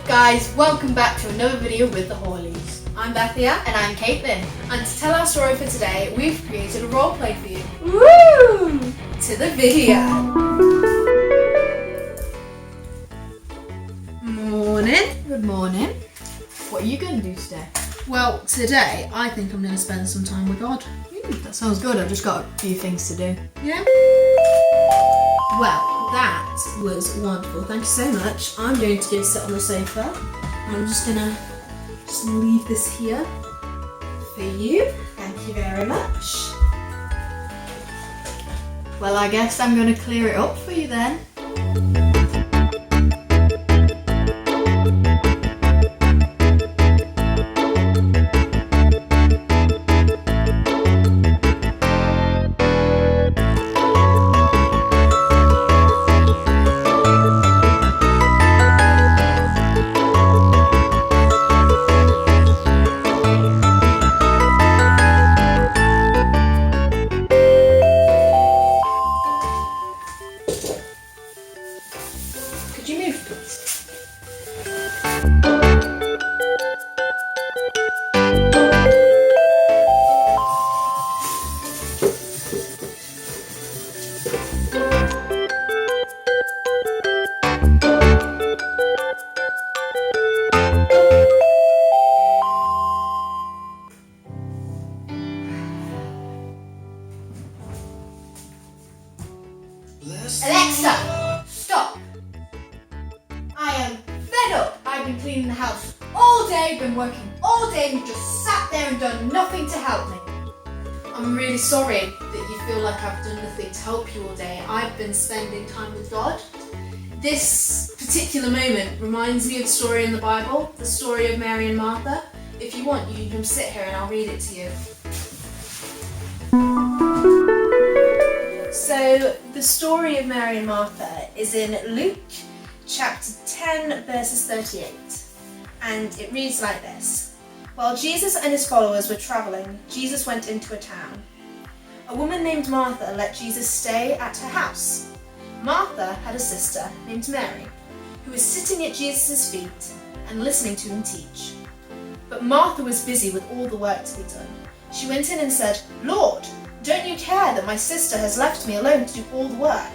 Guys, welcome back to another video with the Horleys. I'm Bethia. And I'm Caitlin. And to tell our story for today, we've created a roleplay for you. Woo! To the video. Morning. Good morning. What are you going to do today? Well, today I think I'm going to spend some time with God. That sounds good. I've just got a few things to do. Yeah? Well, that was wonderful. Thank you so much. I'm going to go sit on the sofa. I'm just going to leave this here for you. Thank you very much. Well, I guess I'm going to clear it up for you then. Could you move, please? Alexa, stop! I am fed up. I've been cleaning the house all day, been working all day, and you've just sat there and done nothing to help me. I'm really sorry that you feel like I've done nothing to help you all day. I've been spending time with God. This particular moment reminds me of a story in the Bible, the story of Mary and Martha. If you want, you can come sit here and I'll read it to you. So, the story of Mary and Martha is in Luke chapter 10, verses 38. And it reads like this. While Jesus and his followers were travelling, Jesus went into a town. A woman named Martha let Jesus stay at her house. Martha had a sister named Mary, who was sitting at Jesus' feet and listening to him teach. But Martha was busy with all the work to be done. She went in and said, "Lord, don't you care that my sister has left me alone to do all the work?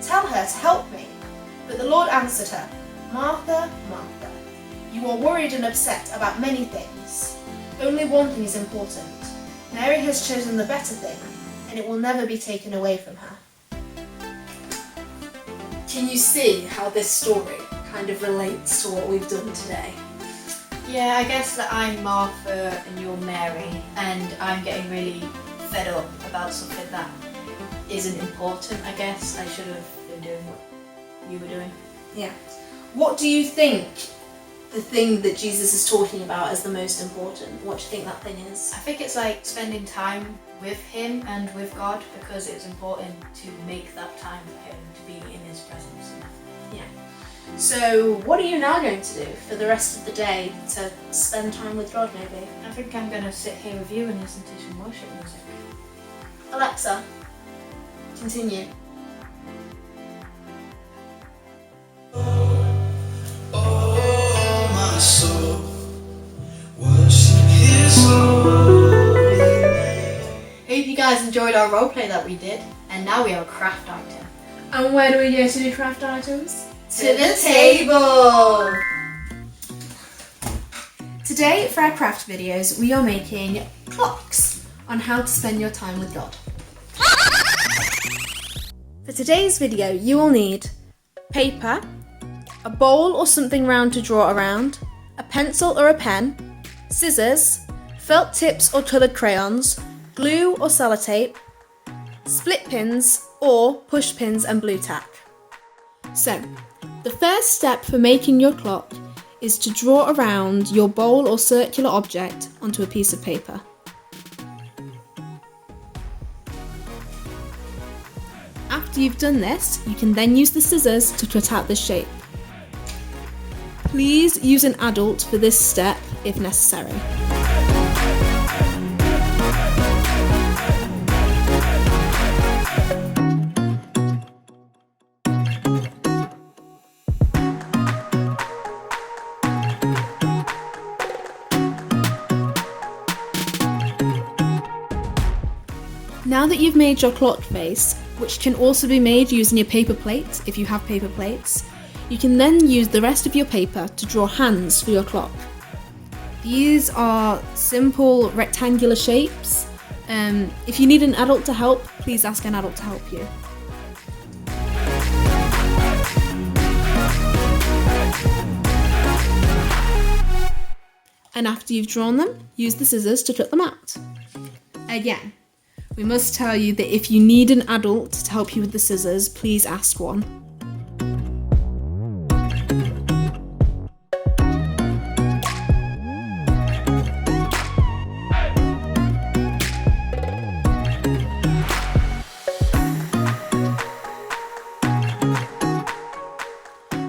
Tell her to help me." But the Lord answered her, "Martha, Martha, you are worried and upset about many things. Only one thing is important. Mary has chosen the better thing, and it will never be taken away from her." Can you see how this story kind of relates to what we've done today? Yeah, I guess that I'm Martha and you're Mary, and I'm getting really fed up about something that isn't important, I guess. I should have been doing what you were doing. Yeah. What do you think the thing that Jesus is talking about is the most important? What do you think that thing is? I think it's like spending time with him and with God, because it's important to make that time for him to be in his presence. Yeah. So what are you now going to do for the rest of the day to spend time with God, maybe? I think I'm going to sit here with you and listen to some worship music. Alexa, continue. My soul, worship His holy name. Hope you guys enjoyed our roleplay that we did, and now we have a craft item. And where do we go to do craft items? To the table! Today, for our craft videos, we are making clocks on how to spend your time with God. For today's video, you will need paper, a bowl or something round to draw around, a pencil or a pen, scissors, felt tips or coloured crayons, glue or sellotape, split pins or push pins and blue tack. So, the first step for making your clock is to draw around your bowl or circular object onto a piece of paper. After you've done this, you can then use the scissors to cut out the shape. Please use an adult for this step if necessary. now that you've made your clock face, which can also be made using your paper plate if you have paper plates, you can then use the rest of your paper to draw hands for your clock. These are simple rectangular shapes. If you need an adult to help, please ask an adult to help you. And after you've drawn them, use the scissors to cut them out. Again, we must tell you that if you need an adult to help you with the scissors, please ask one.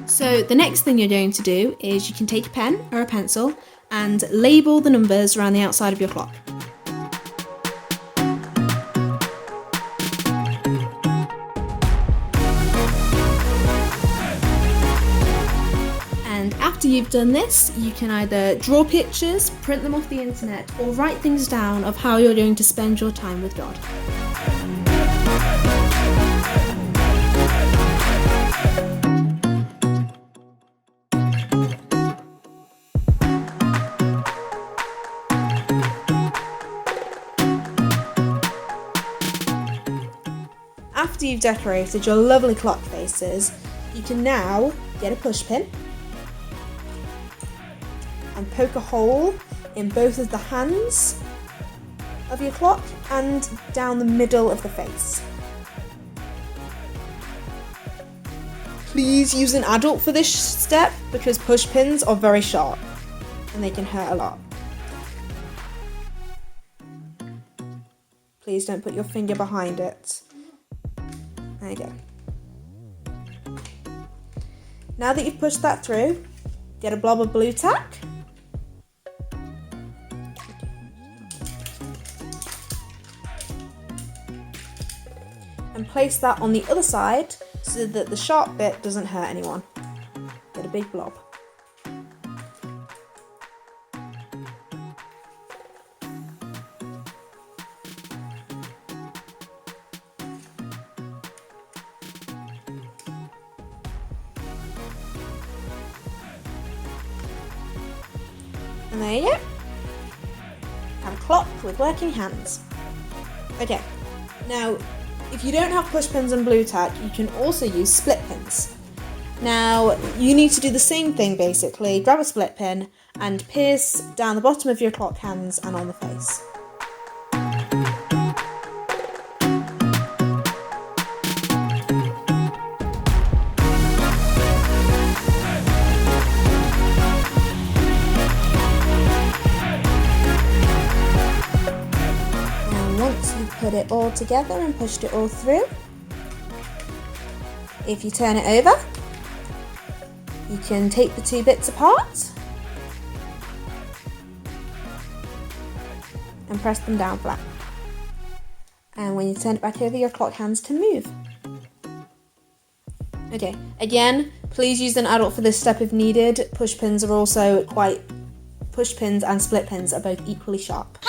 So the next thing you're going to do is you can take a pen or a pencil and label the numbers around the outside of your clock. And after you've done this, you can either draw pictures, print them off the internet, or write things down of how you're going to spend your time with God. After you've decorated your lovely clock faces, you can now get a pushpin and poke a hole in both of the hands of your clock and down the middle of the face. Please use an adult for this step because pushpins are very sharp and they can hurt a lot. Please don't put your finger behind it. There you go. Now that you've pushed that through, get a blob of blue tack. And place that on the other side so that the sharp bit doesn't hurt anyone. Get a big blob. And there you go. Have a clock with working hands. Okay, now if you don't have push pins and blue tack, you can also use split pins. Now you need to do the same thing basically. Grab a split pin and pierce down the bottom of your clock hands and on the face. Put it all together and pushed it all through. If you turn it over, you can take the two bits apart and press them down flat. And when you turn it back over, your clock hands can move. Okay, again, please use an adult for this step if needed. Push pins and split pins are both equally sharp.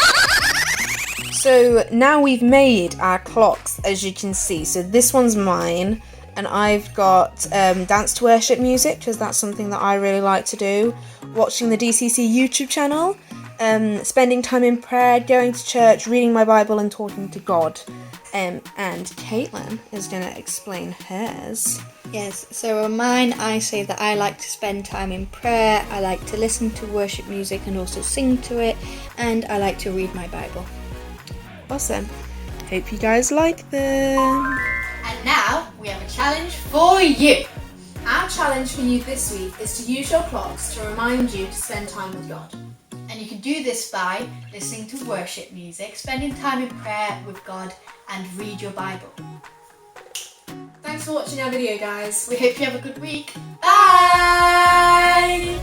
So now we've made our clocks, as you can see. So this one's mine, and I've got dance to worship music, because that's something that I really like to do. Watching the DCC YouTube channel, spending time in prayer, going to church, reading my Bible and talking to God. And Caitlin is going to explain hers. Yes, so on mine I say that I like to spend time in prayer, I like to listen to worship music and also sing to it, and I like to read my Bible. Awesome. Hope you guys like them. And now we have a challenge for you. Our challenge for you this week is to use your clocks to remind you to spend time with God. And you can do this by listening to worship music, spending time in prayer with God, and read your Bible. Thanks for watching our video, guys. We hope you have a good week. Bye!